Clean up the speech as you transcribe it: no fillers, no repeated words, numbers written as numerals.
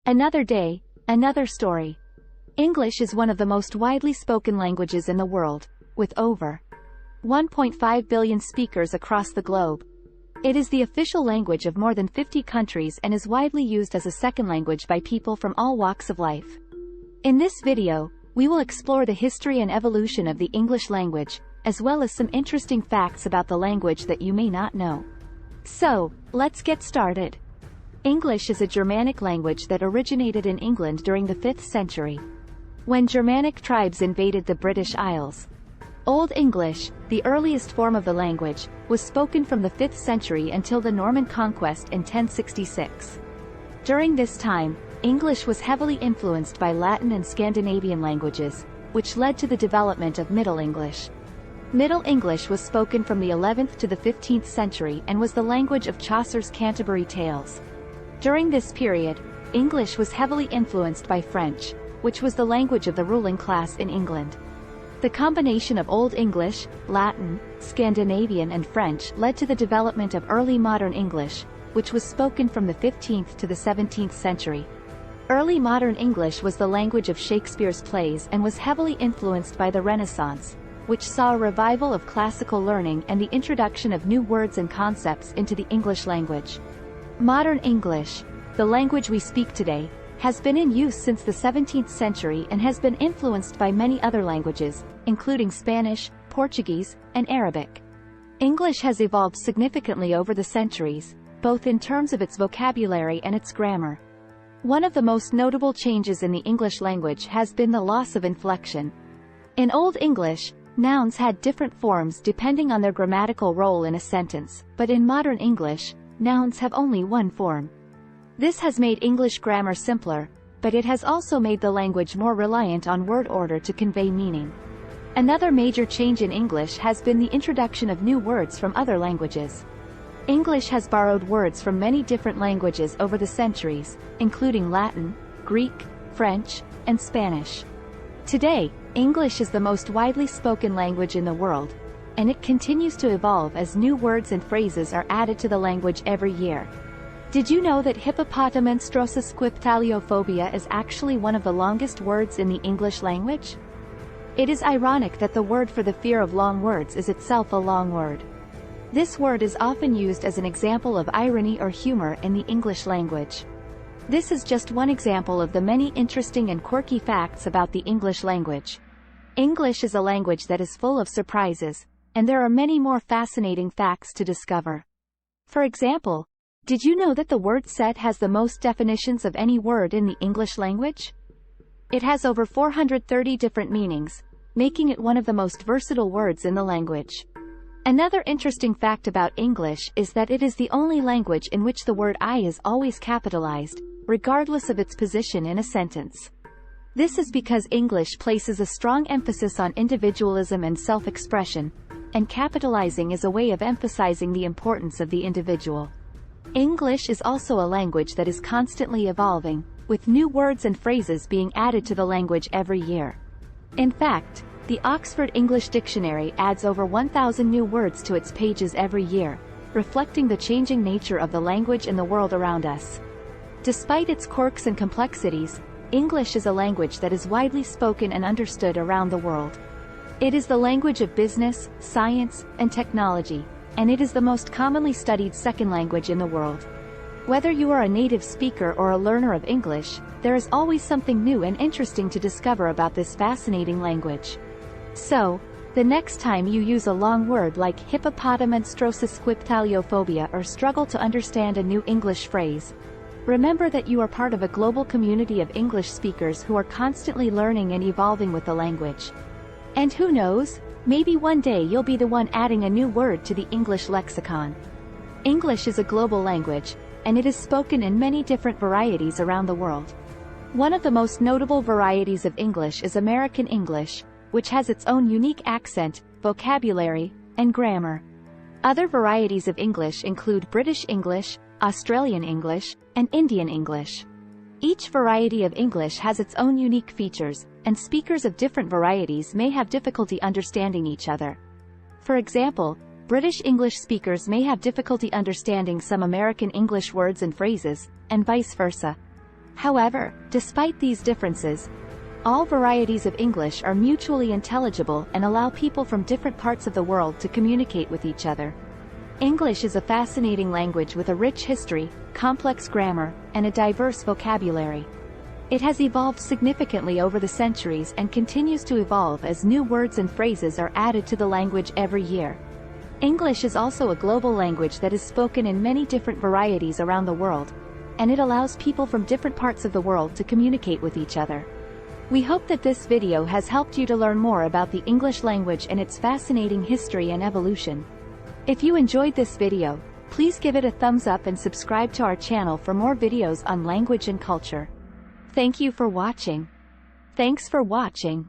Another day, another story. English is one of the most widely spoken languages in the world, with over 1.5 billion speakers across the globe. It is the official language of more than 50 countries and is widely used as a second language by people from all walks of life. In this video, we will explore the history and evolution of the English language, as well as some interesting facts about the language that you may not know. So, let's get started. English is a Germanic language that originated in England during the 5th century, when Germanic tribes invaded the British Isles. Old English, the earliest form of the language, was spoken from the 5th century until the Norman conquest in 1066. During this time, English was heavily influenced by Latin and Scandinavian languages, which led to the development of Middle English. Middle English was spoken from the 11th to the 15th century and was the language of Chaucer's Canterbury Tales. During this period, English was heavily influenced by French, which was the language of the ruling class in England. The combination of Old English, Latin, Scandinavian and French led to the development of early modern English, which was spoken from the 15th to the 17th century. Early modern English was the language of Shakespeare's plays and was heavily influenced by the Renaissance, which saw a revival of classical learning and the introduction of new words and concepts into the English language. Modern English, the language we speak today, has been in use since the 17th century and has been influenced by many other languages, including Spanish, Portuguese, and Arabic. English has evolved significantly over the centuries, both in terms of its vocabulary and its grammar. One of the most notable changes in the English language has been the loss of inflection. In Old English, nouns had different forms depending on their grammatical role in a sentence, but in modern English, nouns have only one form. This has made English grammar simpler, but it has also made the language more reliant on word order to convey meaning. Another major change in English has been the introduction of new words from other languages. English has borrowed words from many different languages over the centuries, including Latin, Greek, French, and Spanish. Today, English is the most widely spoken language in the world, and it continues to evolve as new words and phrases are added to the language every year. Did you know that hippopotamenstrosusquiptaliophobia is actually one of the longest words in the English language? It is ironic that the word for the fear of long words is itself a long word. This word is often used as an example of irony or humor in the English language. This is just one example of the many interesting and quirky facts about the English language. English is a language that is full of surprises, and there are many more fascinating facts to discover. For example, did you know that the word set has the most definitions of any word in the English language? It has over 430 different meanings, making it one of the most versatile words in the language. Another interesting fact about English is that it is the only language in which the word I is always capitalized, regardless of its position in a sentence. This is because English places a strong emphasis on individualism and self-expression, and capitalizing is a way of emphasizing the importance of the individual. English is also a language that is constantly evolving, with new words and phrases being added to the language every year. In fact, the Oxford English Dictionary adds over 1,000 new words to its pages every year, reflecting the changing nature of the language and the world around us. Despite its quirks and complexities, English is a language that is widely spoken and understood around the world. It is the language of business, science, and technology, and it is the most commonly studied second language in the world. Whether you are a native speaker or a learner of English, there is always something new and interesting to discover about this fascinating language. So, the next time you use a long word like hippopotamenstrosusquiptaliophobia or struggle to understand a new English phrase, remember that you are part of a global community of English speakers who are constantly learning and evolving with the language. And who knows, maybe one day you'll be the one adding a new word to the English lexicon. English is a global language, and it is spoken in many different varieties around the world. One of the most notable varieties of English is American English, which has its own unique accent, vocabulary, and grammar. Other varieties of English include British English, Australian English, and Indian English. Each variety of English has its own unique features, and speakers of different varieties may have difficulty understanding each other. For example, British English speakers may have difficulty understanding some American English words and phrases, and vice versa. However, despite these differences, all varieties of English are mutually intelligible and allow people from different parts of the world to communicate with each other. English is a fascinating language with a rich history, complex grammar, and a diverse vocabulary. It has evolved significantly over the centuries and continues to evolve as new words and phrases are added to the language every year. English is also a global language that is spoken in many different varieties around the world, and it allows people from different parts of the world to communicate with each other. We hope that this video has helped you to learn more about the English language and its fascinating history and evolution. If you enjoyed this video, please give it a thumbs up and subscribe to our channel for more videos on language and culture. Thank you for watching. Thanks for watching.